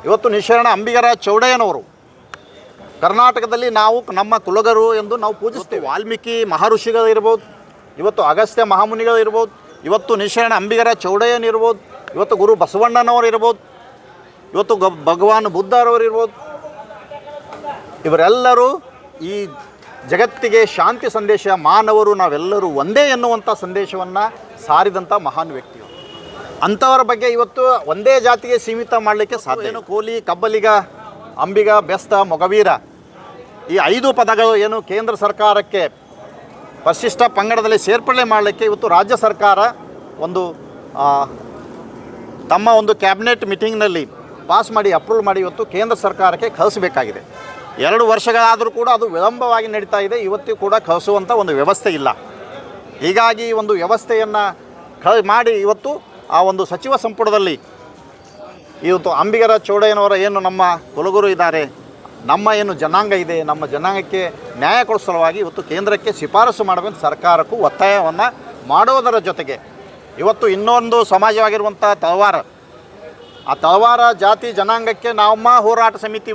ಇವತ್ತು ನಿಶರಣ ಅಂಬಿಗರ ಚೌಡಯ್ಯನವರು ಕರ್ನಾಟಕದಲ್ಲಿ ನಾವು ನಮ್ಮ ಕುಲಗರು ಎಂದು ನಾವು ಪೂಜಿಸ್ತೀವಿ. ವಾಲ್ಮೀಕಿ ಮಹರ್ಷಿಗಳು ಇರ್ಬೋದು, ಇವತ್ತು ಅಗಸ್ತ್ಯ ಮಹಾಮುನಿಗಳು ಇರ್ಬೋದು, ಇವತ್ತು ನಿಶರಣ ಅಂಬಿಗರ ಚೌಡಯ್ಯನ ಇರ್ಬೋದು, ಇವತ್ತು ಗುರು ಬಸವಣ್ಣನವರು ಇರ್ಬೋದು, ಇವತ್ತು ಭಗವಾನ್ ಬುದ್ಧರವರು ಇರ್ಬೋದು. ಇವರೆಲ್ಲರೂ ಈ ಜಗತ್ತಿಗೆ ಶಾಂತಿ ಸಂದೇಶ, ಮಾನವರು ನಾವೆಲ್ಲರೂ ಒಂದೇ ಎನ್ನುವಂಥ ಸಂದೇಶವನ್ನು ಸಾರಿದಂಥ ಮಹಾನ್ ವ್ಯಕ್ತಿಗಳು. ಅಂಥವರ ಬಗ್ಗೆ ಇವತ್ತು ಒಂದೇ ಜಾತಿಗೆ ಸೀಮಿತ ಮಾಡಲಿಕ್ಕೆ ಸಾಧ್ಯ. ಏನು ಕೋಲಿ, ಕಬ್ಬಲಿಗ, ಅಂಬಿಗ, ಬೆಸ್ತ, ಮೊಗವೀರ ಈ 5 ಪದಗಳು ಏನು ಕೇಂದ್ರ ಸರ್ಕಾರಕ್ಕೆ ಪರಿಶಿಷ್ಟ ಪಂಗಡದಲ್ಲಿ ಸೇರ್ಪಡೆ ಮಾಡಲಿಕ್ಕೆ ಇವತ್ತು ರಾಜ್ಯ ಸರ್ಕಾರ ತಮ್ಮ ಒಂದು ಕ್ಯಾಬಿನೆಟ್ ಮೀಟಿಂಗ್ನಲ್ಲಿ ಪಾಸ್ ಮಾಡಿ ಅಪ್ರೂವ್ ಮಾಡಿ ಇವತ್ತು ಕೇಂದ್ರ ಸರ್ಕಾರಕ್ಕೆ ಕಳಿಸಬೇಕಾಗಿದೆ. 2 ವರ್ಷಗಳಾದರೂ ಕೂಡ ಅದು ವಿಳಂಬವಾಗಿ ನಡೀತಾ ಇದೆ. ಇವತ್ತು ಕೂಡ ಕಳಿಸುವಂಥ ಒಂದು ವ್ಯವಸ್ಥೆ ಇಲ್ಲ. ಹೀಗಾಗಿ ಒಂದು ವ್ಯವಸ್ಥೆಯನ್ನು ಮಾಡಿ ಇವತ್ತು ಆ ಒಂದು ಸಚಿವ ಸಂಪುಟದಲ್ಲಿ ಇವತ್ತು ಅಂಬಿಗರ ಚೌಡಯ್ಯನವರ ಏನು ನಮ್ಮ ಕುಲಗುರು ಇದ್ದಾರೆ, ನಮ್ಮ ಏನು ಜನಾಂಗ ಇದೆ, ನಮ್ಮ ಜನಾಂಗಕ್ಕೆ ನ್ಯಾಯ ಕೊಡಿಸೋ ಸಲುವಾಗಿ ಇವತ್ತು ಕೇಂದ್ರಕ್ಕೆ ಶಿಫಾರಸು ಮಾಡಬೇಕು ಸರ್ಕಾರಕ್ಕೂ ಒತ್ತಾಯವನ್ನು ಮಾಡೋದರ ಜೊತೆಗೆ ಇವತ್ತು ಇನ್ನೊಂದು ಸಮಾಜವಾಗಿರುವಂಥ ತಳವಾರ, ಆ ತಳವಾರ ಜಾತಿ ಜನಾಂಗಕ್ಕೆ ನಮ್ಮ ಹೋರಾಟ ಸಮಿತಿ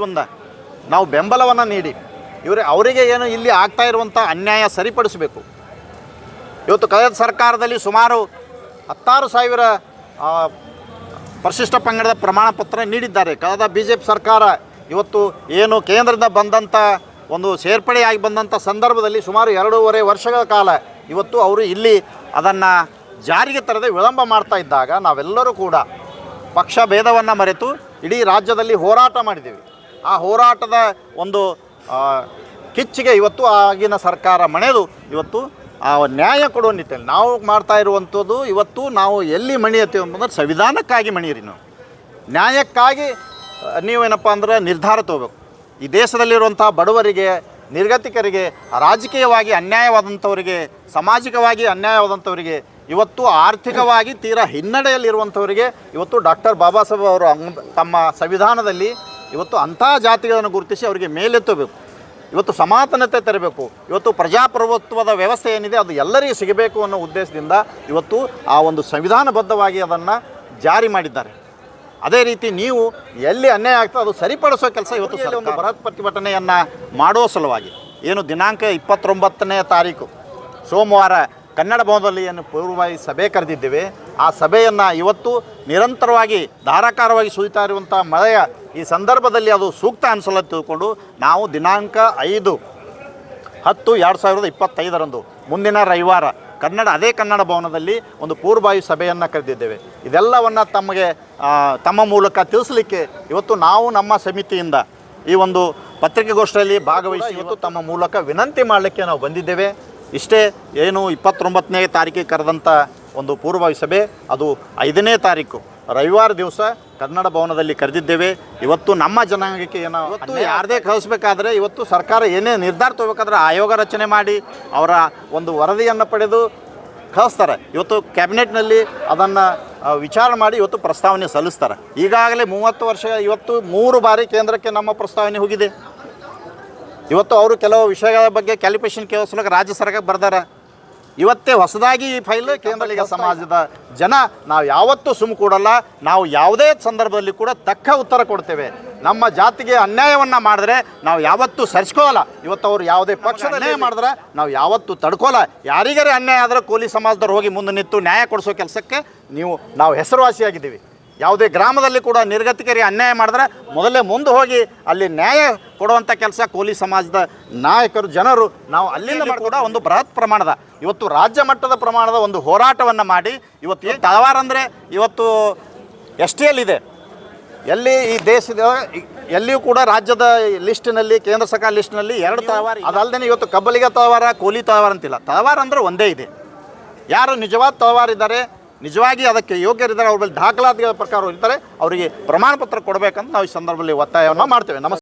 ನಾವು ಬೆಂಬಲವನ್ನು ನೀಡಿ ಅವರಿಗೆ ಏನು ಇಲ್ಲಿ ಆಗ್ತಾ ಇರುವಂಥ ಅನ್ಯಾಯ ಸರಿಪಡಿಸಬೇಕು. ಇವತ್ತು ಕಳೆದ ಸರ್ಕಾರದಲ್ಲಿ ಸುಮಾರು 16,000 ಪರಿಶಿಷ್ಟ ಪಂಗಡದ ಪ್ರಮಾಣ ಪತ್ರ ನೀಡಿದ್ದಾರೆ. ಕಳೆದ BJP ಸರ್ಕಾರ ಇವತ್ತು ಏನು ಕೇಂದ್ರದಿಂದ ಬಂದಂಥ ಒಂದು ಸೇರ್ಪಡೆಯಾಗಿ ಬಂದಂಥ ಸಂದರ್ಭದಲ್ಲಿ ಸುಮಾರು 2.5 ವರ್ಷಗಳ ಕಾಲ ಇವತ್ತು ಅವರು ಇಲ್ಲಿ ಅದನ್ನು ಜಾರಿಗೆ ತರದೆ ವಿಳಂಬ ಮಾಡ್ತಾ ಇದ್ದಾಗ ನಾವೆಲ್ಲರೂ ಕೂಡ ಪಕ್ಷ ಭೇದವನ್ನು ಮರೆತು ಇಡೀ ರಾಜ್ಯದಲ್ಲಿ ಹೋರಾಟ ಮಾಡಿದ್ದೀವಿ. ಆ ಹೋರಾಟದ ಒಂದು ಕಿಚ್ಚಿಗೆ ಇವತ್ತು ಆಗಿನ ಸರ್ಕಾರ ಮಣೆದು ಇವತ್ತು ಆ ನ್ಯಾಯ ಕೊಡುವ ನಿಟ್ಟಿನಲ್ಲಿ ನಾವು ಮಾಡ್ತಾ ಇರುವಂಥದ್ದು ಇವತ್ತು ನಾವು ಎಲ್ಲಿ ಮಣಿಯತ್ತೀವಿ ಅಂತಂದ್ರೆ ಸಂವಿಧಾನಕ್ಕಾಗಿ ಮಣಿಯಿರಿ. ನಾವು ನ್ಯಾಯಕ್ಕಾಗಿ ನೀವೇನಪ್ಪ ಅಂದ್ರೆ ನಿರ್ಧಾರ ತಗೋಬೇಕು. ಈ ದೇಶದಲ್ಲಿರುವಂಥ ಬಡವರಿಗೆ, ನಿರ್ಗತಿಕರಿಗೆ, ರಾಜಕೀಯವಾಗಿ ಅನ್ಯಾಯವಾದಂಥವರಿಗೆ, ಸಾಮಾಜಿಕವಾಗಿ ಅನ್ಯಾಯವಾದಂಥವರಿಗೆ, ಇವತ್ತು ಆರ್ಥಿಕವಾಗಿ ತೀರಾ ಹಿನ್ನಡೆಯಲ್ಲಿರುವಂಥವರಿಗೆ ಇವತ್ತು ಡಾಕ್ಟರ್ ಬಾಬಾ ಸಾಹೇಬ್ ಅವರು ತಮ್ಮ ಸಂವಿಧಾನದಲ್ಲಿ ಇವತ್ತು ಅಂಥ ಜಾತಿಗಳನ್ನು ಗುರುತಿಸಿ ಅವರಿಗೆ ಮೇಲೆತ್ತಬೇಕು. ಇವತ್ತು ಸಮಾನತೆ ತರಬೇಕು. ಇವತ್ತು ಪ್ರಜಾಪ್ರಭುತ್ವದ ವ್ಯವಸ್ಥೆ ಏನಿದೆ ಅದು ಎಲ್ಲರಿಗೂ ಸಿಗಬೇಕು ಅನ್ನೋ ಉದ್ದೇಶದಿಂದ ಇವತ್ತು ಆ ಒಂದು ಸಂವಿಧಾನಬದ್ಧವಾಗಿ ಅದನ್ನು ಜಾರಿ ಮಾಡಿದ್ದಾರೆ. ಅದೇ ರೀತಿ ನೀವು ಎಲ್ಲಿ ಅನ್ಯಾಯ ಆಗ್ತದೆ ಅದು ಸರಿಪಡಿಸೋ ಕೆಲಸ ಇವತ್ತು ಒಂದು ಬೃಹತ್ ಪ್ರತಿಭಟನೆಯನ್ನು ಮಾಡುವ ಸಲುವಾಗಿ ಏನು ದಿನಾಂಕ 29ನೇ ತಾರೀಕು ಸೋಮವಾರ ಕನ್ನಡ ಭವನದಲ್ಲಿ ಏನು ಪೂರ್ವಭಾವಿ ಸಭೆ ಕರೆದಿದ್ದೇವೆ. ಆ ಸಭೆಯನ್ನು ಇವತ್ತು ನಿರಂತರವಾಗಿ ಧಾರಾಕಾರವಾಗಿ ಸುರಿತಾ ಇರುವಂಥ ಮಳೆಯ ಈ ಸಂದರ್ಭದಲ್ಲಿ ಅದು ಸೂಕ್ತ ಅನಿಸಲ್ಲ ತಿಳ್ಕೊಂಡು ನಾವು ದಿನಾಂಕ 5/10/2025 ಮುಂದಿನ ರವಿವಾರ ಅದೇ ಕನ್ನಡ ಭವನದಲ್ಲಿ ಒಂದು ಪೂರ್ವಭಾವಿ ಸಭೆಯನ್ನು ಕರೆದಿದ್ದೇವೆ. ಇದೆಲ್ಲವನ್ನು ತಮ್ಮ ಮೂಲಕ ತಿಳಿಸಲಿಕ್ಕೆ ಇವತ್ತು ನಾವು ನಮ್ಮ ಸಮಿತಿಯಿಂದ ಈ ಒಂದು ಪತ್ರಿಕೆಗೋಷ್ಠಿಯಲ್ಲಿ ಭಾಗವಹಿಸಿ ಇವತ್ತು ತಮ್ಮ ಮೂಲಕ ವಿನಂತಿ ಮಾಡಲಿಕ್ಕೆ ನಾವು ಬಂದಿದ್ದೇವೆ. ಇಷ್ಟೇ ಏನು 29ನೇ ತಾರೀಕಿಗೆ ಕರೆದಂಥ ಒಂದು ಪೂರ್ವಭಾವಿ ಸಭೆ ಅದು 5ನೇ ತಾರೀಕು ರವಿವಾರ ದಿವಸ ಕನ್ನಡ ಭವನದಲ್ಲಿ ಕರೆದಿದ್ದೇವೆ. ಇವತ್ತು ನಮ್ಮ ಜನಾಂಗಕ್ಕೆ ಏನೋ ಇವತ್ತು ಯಾರದೇ ಕಳಿಸ್ಬೇಕಾದ್ರೆ ಇವತ್ತು ಸರ್ಕಾರ ಏನೇ ನಿರ್ಧಾರ ತಗೋಬೇಕಾದ್ರೆ ಆಯೋಗ ರಚನೆ ಮಾಡಿ ಅವರ ಒಂದು ವರದಿಯನ್ನು ಪಡೆದು ಕಳಿಸ್ತಾರೆ. ಇವತ್ತು ಕ್ಯಾಬಿನೆಟ್ನಲ್ಲಿ ಅದನ್ನು ವಿಚಾರ ಮಾಡಿ ಇವತ್ತು ಪ್ರಸ್ತಾವನೆ ಸಲ್ಲಿಸ್ತಾರೆ. ಈಗಾಗಲೇ 30 ವರ್ಷ ಇವತ್ತು 3 ಬಾರಿ ಕೇಂದ್ರಕ್ಕೆ ನಮ್ಮ ಪ್ರಸ್ತಾವನೆ ಹೋಗಿದೆ. ಇವತ್ತು ಅವರು ಕೆಲವು ವಿಷಯಗಳ ಬಗ್ಗೆ ಕ್ಯಾಲಿಬ್ರೇಷನ್ ಕೇಳಿಸ್ಲಿಕ್ಕೆ ರಾಜ್ಯ ಸರ್ಕಾರಕ್ಕೆ ಬರ್ದಾರೆ. ಇವತ್ತೇ ಹೊಸದಾಗಿ ಈ ಫೈಲ್ ಕೇಂದ್ರೀಯ ಸಮಾಜದ ಜನ ನಾವು ಯಾವತ್ತೂ ಸುಮ್ಮ ಕೊಡಲ್ಲ. ನಾವು ಯಾವುದೇ ಸಂದರ್ಭದಲ್ಲಿ ಕೂಡ ತಕ್ಕ ಉತ್ತರ ಕೊಡ್ತೇವೆ. ನಮ್ಮ ಜಾತಿಗೆ ಅನ್ಯಾಯವನ್ನು ಮಾಡಿದ್ರೆ ನಾವು ಯಾವತ್ತೂ ಸರಿಸ್ಕೊಳ್ಳಲ್ಲ. ಇವತ್ತು ಅವರು ಯಾವುದೇ ಪಕ್ಷದ ಅನ್ಯಾಯ ಮಾಡಿದ್ರೆ ನಾವು ಯಾವತ್ತೂ ತಡ್ಕೋಲ್ಲ. ಯಾರಿಗಾರೇ ಅನ್ಯಾಯ ಆದರೆ ಕೋಲಿ ಸಮಾಜದವ್ರು ಹೋಗಿ ಮುಂದೆ ನಿಂತು ನ್ಯಾಯ ಕೊಡಿಸೋ ಕೆಲಸಕ್ಕೆ ನಾವು ಹೆಸರುವಾಸಿಯಾಗಿದ್ದೀವಿ. ಯಾವುದೇ ಗ್ರಾಮದಲ್ಲಿ ಕೂಡ ನಿರ್ಗತಿಕರಿಗೆ ಅನ್ಯಾಯ ಮಾಡಿದ್ರೆ ಮೊದಲೇ ಮುಂದೆ ಹೋಗಿ ಅಲ್ಲಿ ನ್ಯಾಯ ಕೊಡುವಂಥ ಕೆಲಸ ಕೋಲಿ ಸಮಾಜದ ನಾಯಕರು ಜನರು ನಾವು ಅಲ್ಲಿಂದ ಕೂಡ ಒಂದು ಬೃಹತ್ ಪ್ರಮಾಣದ ಇವತ್ತು ರಾಜ್ಯ ಮಟ್ಟದ ಪ್ರಮಾಣದ ಒಂದು ಹೋರಾಟವನ್ನು ಮಾಡಿ ಇವತ್ತು ತಳವಾರ ಅಂದರೆ ಇವತ್ತು STಯಲ್ಲಿದೆ. ಎಲ್ಲಿ ಈ ದೇಶದ ಎಲ್ಲಿಯೂ ಕೂಡ ರಾಜ್ಯದ ಲಿಸ್ಟಿನಲ್ಲಿ ಕೇಂದ್ರ ಸರ್ಕಾರ ಲಿಸ್ಟ್ನಲ್ಲಿ 2 ತಳವಾರ ಅದಲ್ಲದೆ ಇವತ್ತು ಕಬ್ಬಲಿಗ ತಳವಾರ, ಕೋಲಿ ತಳವಾರ ಅಂತಿಲ್ಲ. ತಳವಾರ ಅಂದರೆ ಒಂದೇ ಇದೆ. ಯಾರು ನಿಜವಾದ ತಳವಾರ ಇದ್ದಾರೆ, ನಿಜವಾಗಿ ಅದಕ್ಕೆ ಯೋಗ್ಯರಿದ್ದಾರೆ, ಅವ್ರ ಬಳಿ ದಾಖಲಾತಿಗಳ ಪ್ರಕಾರ ಇರ್ತಾರೆ, ಅವರಿಗೆ ಪ್ರಮಾಣ ಪತ್ರ ಕೊಡಬೇಕಂತ ನಾವು ಈ ಸಂದರ್ಭದಲ್ಲಿ ಒತ್ತಾಯವನ್ನು ಮಾಡ್ತೇವೆ. ನಮಸ್ಕಾರ.